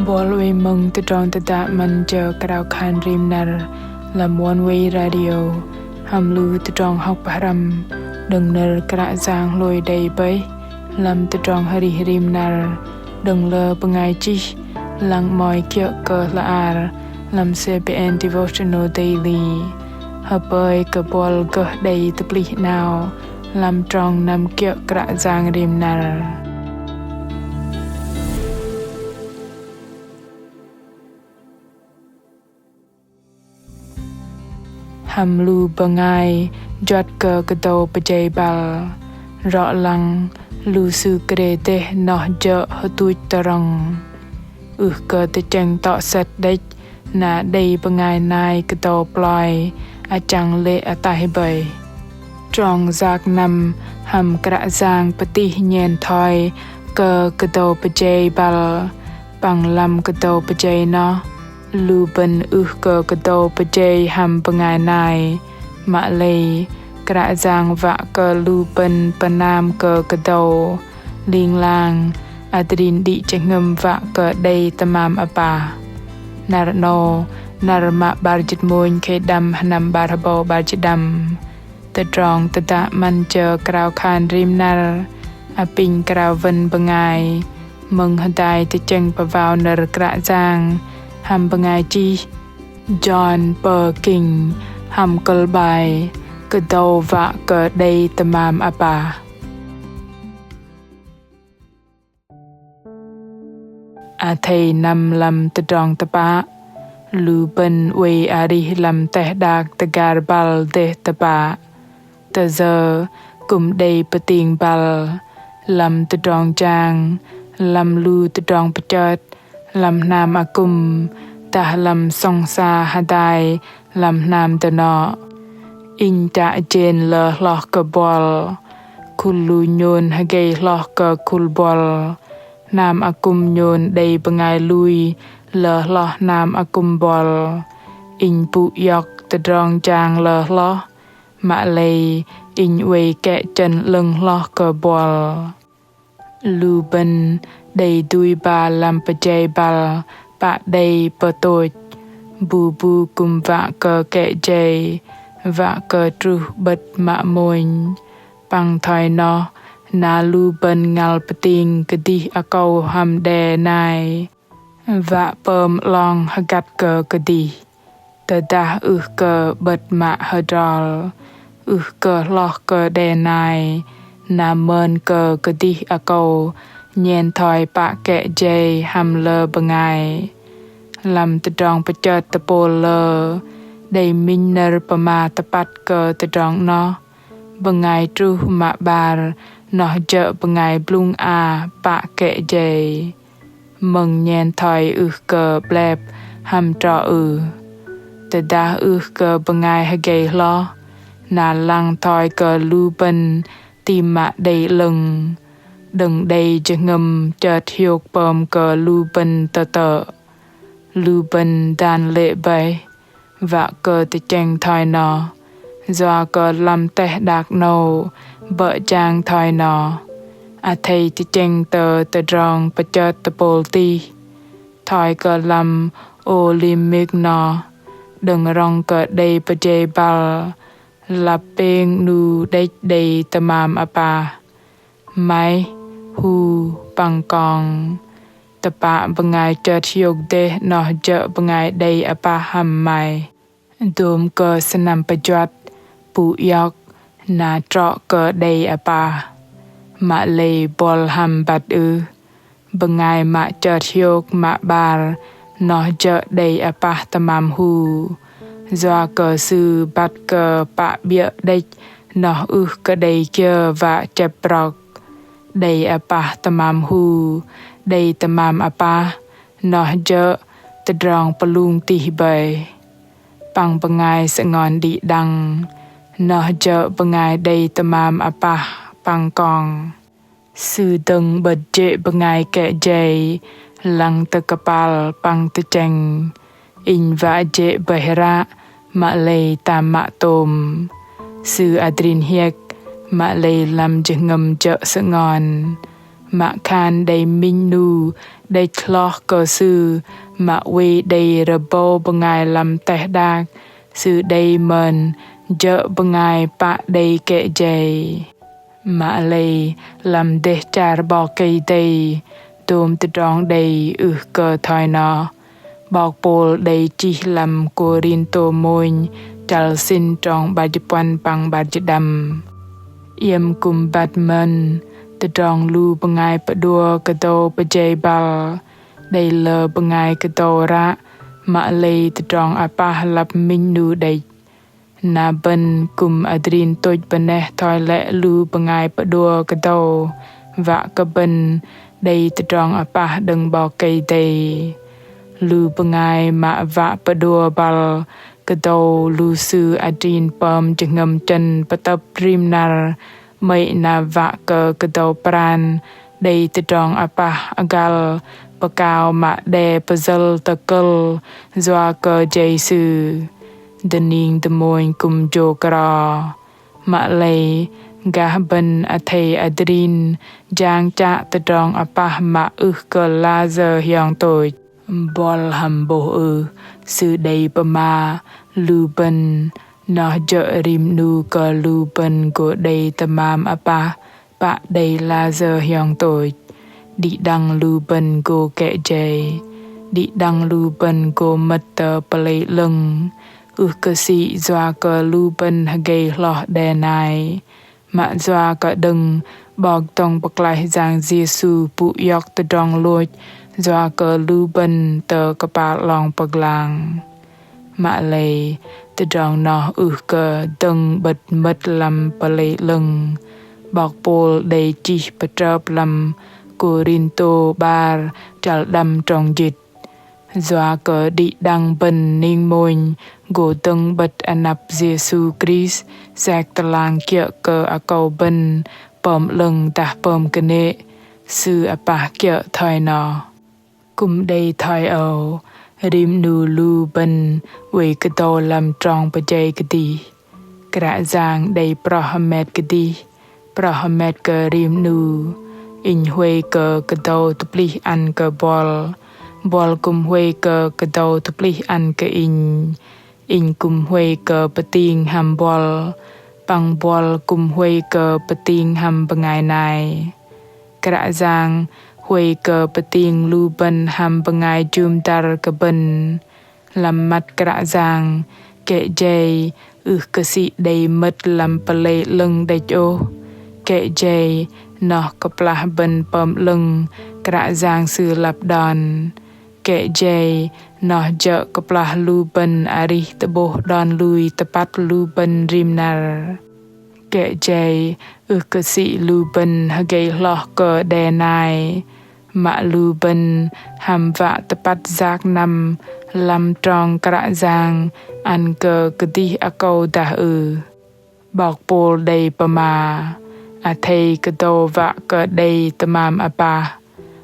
Bol we mong tơdrong tădă man chờ Krao khan rim nar làm Oneway radio ham lu tơdrong học param đừng nar Krạ Yang lôi đầy bấy làm tơdrong hari rim nar đừng lơ bơngai chi lăng moi kia cơ la ar làm CBN devotional daily hợp bơi cơ bol cơ đầy tập lý nào làm trong năm kia Krạ Yang rim nar. Ham lu bơngai juăt KiDÂU pơjei bal rõ lăng lu sư kre te noh jơ hơtuch tơrong cơ te cheng tọ set đếch na đầy bơngai nai KiDΑU ploi achăng le ataih bơih trong giác năm ham Krạ Yang pơtih nhen thoi KiDΑU pơjei bal păng lam KiDΑU pơjei no lu bên KiDΑU pơjei ham bơngai nai mă-lei Krạ Yang và lu bên pơnam KiDΑU ling adrin di jơhngơ và ḍei TiMAM APAH narno narma barjit muin KhiDâm hanam barhabo barjidam tơdrong tădă man chờ Krao khan rim nar apin Krao vân bơngai mừng hơdai te cheng pơwao nar Krạ Yang ham bơngai chi John kinh ham bài KiDΑU và ḍei TiMAM APAH. Ataih năm lam tơdrong tapa lu bên we ari lam teh dak tegar bal de tapa tơdơ kum ḍei pating bal lam tơdrong jang lam lu tơdrong pachot lam nam akum tah lam song sa hơdai lam nam tano in ta jen le loh ke bol kulu nyon hagei loh ke kul bol nam akum nyon ḍei bơngai lui le loh nam akum bol in pu yok tơdrong jang le loh mă-lei in we ke chen lưng loh ke bol lu bên ḍei dui ba lam pơjei bal pa ḍei pơtuch bu kum va Kei-Dei và tru bật mạ môn păng thoi no na lu bên ngal pating kedi akau ham de nai và long hagat kedi tădă bật mạ hơdrol loh de nai na mơn kedi akau nhen thoi pa Kei-Dei ham lơ bơngai làm tơdrong pachot tapol lơ đầy minh nar pama tapat tơdrong no bơngai tru mạ bar no jơ bơngai blung pa Kei-Dei mừng nhen thoi blep ham tro tădă bơngai hagei lo na lăng thoi lu bên tim mạ đầy lưng đừng ḍei jơhngơ chợt hiok pơm lu bên tơ lu bên đan lệ bay và te cheng thoi no do lam teh dak no bợ chang thoi no ataih te cheng tơdrong pachot tapol ti thoi lam o limik no đừng rong ḍei pơjei bal la peng nu ḍei TiMAM APAH mai hu pang kong tapa bơngai chợt hiok de no jơ bơngai ḍei APAH ham mai dum sanam pajuat pu yok na tro ḍei APAH mă-lei bol ham bat bơngai mạ chợt hiok mạ bar no jơ ḍei APAH TiMAM hu do sư bat pa bia đếch no ḍei kia và chep prok ḍei APAH TiMAM hu ḍei TiMAM APAH no jơ tơdrong palung tih băih pang bơngai sẽ ngon đi đăng no jơ bơngai ḍei TiMAM APAH pang kong sư đừng bật jệ bơngai Kei-Dei lăng tơ kapal pang te cheng in va jệ băihra mă-lei tam mạ tom sư adrin hiek mă-lei lam jơhngơ jơ sẽ ngon mạ khan đầy minh nu đầy clock cơ sư mạ we đầy rabo bơngai làm teh đạc sư đầy mần dợ bơngai pa đầy kệ dây mă-lei làm để trả Bok Kei-Dei tôm tơdrong đầy cơ thoi nọ bọc bồn đầy chỉ làm cô rin tô môi chal xin trong ba Japan păng ba đầm yếm cùng bát mân tơdrong lu bơngai pa đua KiDâU pơjei bal đầy lờ bơngai KiDâU ra mă-lei tơdrong apah lap minh nu đầy na bên cùng adrin tôi beneh thoi lệ lu bơngai pa đua KiDâU và cơ bên đầy tơdrong apah đừng Bok Kei-Dei lu bơngai mạ vạ pa đua bal KiDâU lu sư adrin pơm jơhngơ chân pa tập rim nar mây na vạ cơ KiDâU pran đầy tơdrong apah agal pa cao mạ đe pa zal ta cơ doa cơ dây sư đơn niên tơ môi cùng jo Krao mă-lei gah bên ataih adrin giang cha tơdrong apah mạ cơ la jơhngơ tôi bol hầm bồ sư đầy pa ma lu bên nó dợ rim nu cơ lu bên của đầy TiMAM APAH pa đầy la jơhngơ tôi đi đăng lu bên của kệ-dei đi đăng lu bên của mật tờ ploi lăng cơ sĩ doa cơ lu bên hagei lo đè này mạ doa cơ đừng bọc tông bậc lại giang Giêsu pu yok tơdrong lôi doa cơ lu bên tờ cơ pa long bậc làng mă-lei tơdrong nó cơ đừng bật mật làm ploi lưng bọc bồn đầy chỉ bật trập làm cô rin tô bar chal đâm trong dịch doa cơ đi đăng bên ninh môi gỗ tâng bật anap Giêsu Christ sạc tà lang kia cơ a cầu bên bom lưng ta bom kene sư apah kia thoi nọ cùng đầy thoi ầu rim nu lu bên we KiDâU làm trong pơjei kati Krạ Yang đầy prohamet kati prohamet cơ rim nu in huê cơ KiDâU tupli an cơ bol cùng huê cơ KiDâU tupli an cơ in cùng huê cơ pating ham păng bol cùng huê cơ pating ham bơngai này Krạ Yang huê cơ pating lu bên ham bơngai chum tar cơ bên làm mặt Krạ Yang kệ-dei cơ sĩ đầy mật làm ploi lưng đầy chỗ kệ-dei nó có plah bên pơm lưng Krạ Yang sư lập đòn kệ-dei nó dợ có plah lu bên arih tebo đòn lui tepat lu bên rim nar kệ-dei cơ sĩ lu bên hagei lo cơ đè này mạ lu bên ham vạ tepat giác năm làm trong Krạ Yang an cơ kati a câu ta bọc bồn đầy pa ma ataih KiDâU và cơ đầy TiMAM APAH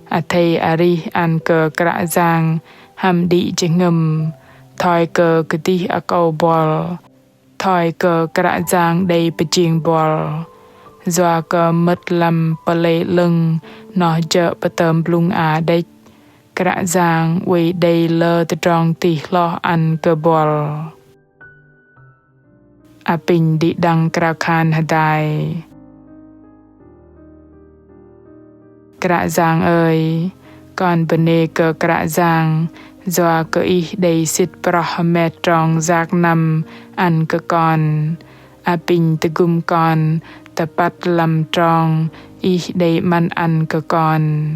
ataih arih an cơ Krạ Yang ham đi jơhngơ thoi cơ kati a câu bol thoi cơ Krạ Yang đầy pa chieng bol doa cơ mật làm ploi lưng nó dợ pa tơm plung a đếch Krạ Yang we đầy lơ tơdrong tih lo an cơ bol a pin đi đăng Krao khan hơdai Krạ Yang ơi con bene cơ Krạ Yang doa cơ ih đầy sit prohamet trong giác năm an cơ con a pin te gum con tepat làm trong ih đầy man an cơ con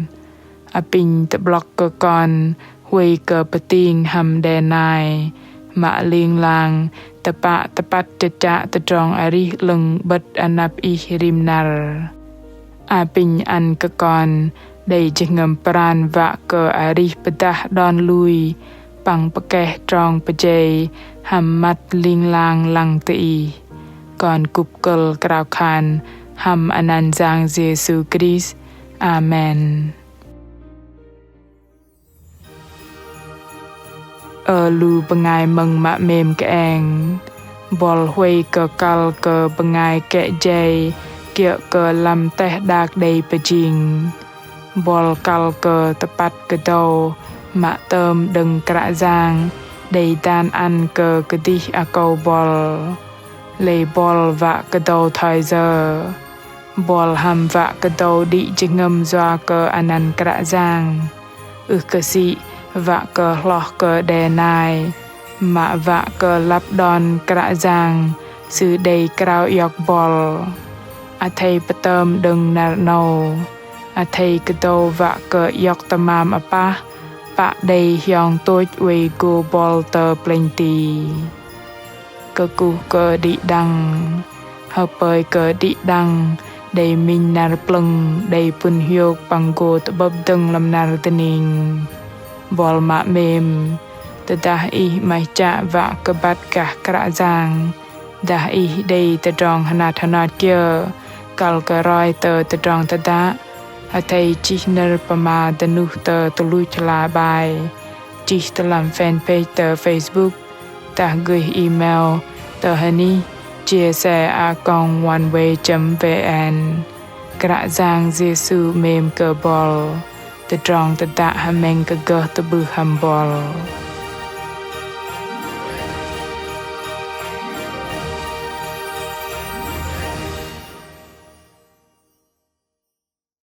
a pin te block cơ con huê cơ pating ham đè nai mạ ling lang tepat cha tơdrong arih lưng bật anap ih rim nar a pin an cơ con đầy jơhngơ pran vạ cơ arih pedah đòn lui păng pakeh trong pơjei ham mat ling lang lăng ti còn cúp cơ Krao khan ham anan giang Giêsu Christ amen lu bơngai mừng mạ mềm keng bol huê cơ kal cơ bơngai kệ-dei kia cơ làm teh đạc đầy pa jing bol kal cơ tepat KiDÂU mạ tơm đừng Krạ Yang đầy tan ăn cơ pơtih akau bol lê bol vạ KiDΑU thoi giờ bol ham vạ KiDΑU đi jơhngơ doa cơ anan Krạ Yang cơ si vạ cơ loh cơ đè nai mạ vạ cơ lap đòn Krạ Yang sư đầy Krao yok bol ataih tơm đừng nà nâu ataih KiDΑU vạ cơ yok TiMAM APAH bạ đầy hyong tôi uy gu bol tơ plenty cơ cu cơ đi đăng hợp bơi cơ đi đăng đầy mình nà plưng đầy pun hiok bằng gô tự bập đừng làm nà tình bol mạ mềm tự adih mai cha vạ cơ bát cả Krạ Yang adih đầy tơdrong hanat kia kal cơ roi tơdrong tơdă ataih chỉ nở pama tanu tului chla bài chỉ làm fanpage Facebook ta gửi email honey chia sẻ Oneway.vn Krạ Yang Giêsu mềm cơ bol tơdrong tơdă hameng cơ gơ tơ bư ham bol